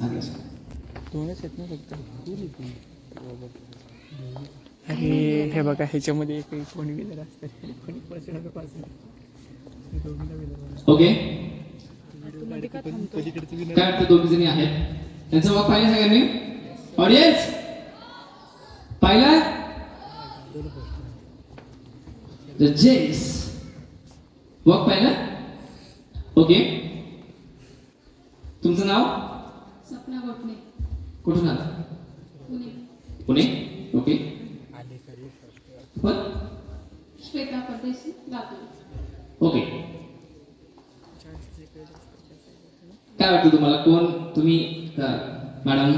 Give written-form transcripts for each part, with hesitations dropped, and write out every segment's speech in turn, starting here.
दोनच आहेत ना फक्त. अरे हे बघा ह्याच्यामध्ये कोणी विनर असतं कोणी ओके काय वाटतं दोघी जणी आहेत त्यांचा वॉक पाहिला सगळ्यांनी ऑडियन्स पाहिला जजेस वॉक पाहिला ओके तुमचं नाव सपना गोटणे कुठून आला पुणे पुणे ओके पण श्वेता परदेशी लातूर ओके काय वाटतं तुम्हाला कोण तुम्ही मॅडम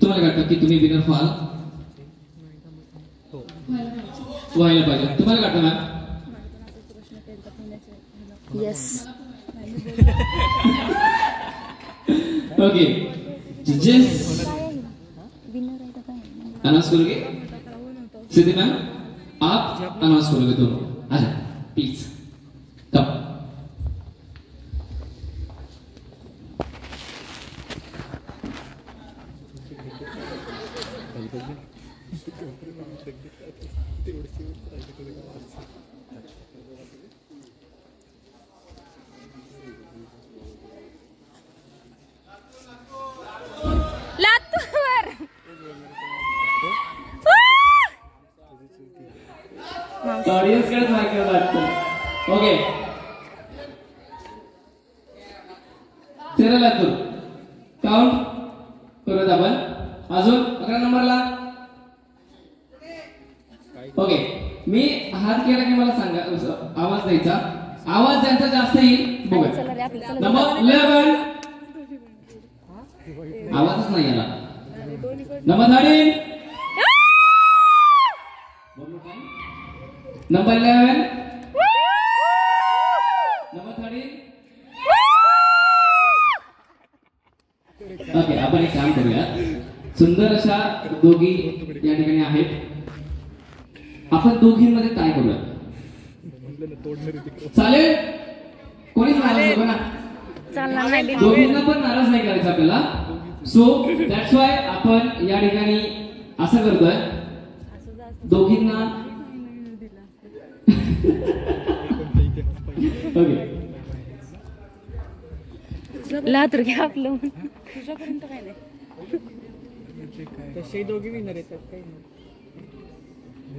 तुम्हाला काय वाटतं की तुम्ही विनर व्हाल व्हायला पाहिजे तुम्हाला काय वाटतं मॅम येस ओके जजेस अनाउंस करोगे सिद्धि मैम आप अनाउंस करोगे दोनों आजा प्लीज कम ऑडियन्स कडेच माहिती वाटतं ओके चला तू काउंट करूयात आपण अजून 11 नंबरला ओके मी हात केला की मला सांगा आवाज द्यायचा आवाज ज्यांचा जास्त येईल बघा नंबर 11 आवाजच नाही आला नंबर 13 नंबर 11 नंबर 13 ओके आपण एक काम करूया सुंदर अशा दोघी या ठिकाणी आहेत आपण दोघींमध्ये काय करूया चालेल कोणीच नाराज नको ना चालणार नाही दोघींना पण नाराज नाही करायचं आपल्याला सो दॅट्स वाय आपण या ठिकाणी असं करतोय दोघींना ओके लातूर घ्या आपलं तुझ्यापर्यंत काय नाही तसे दोघी विनर येतात काही नाही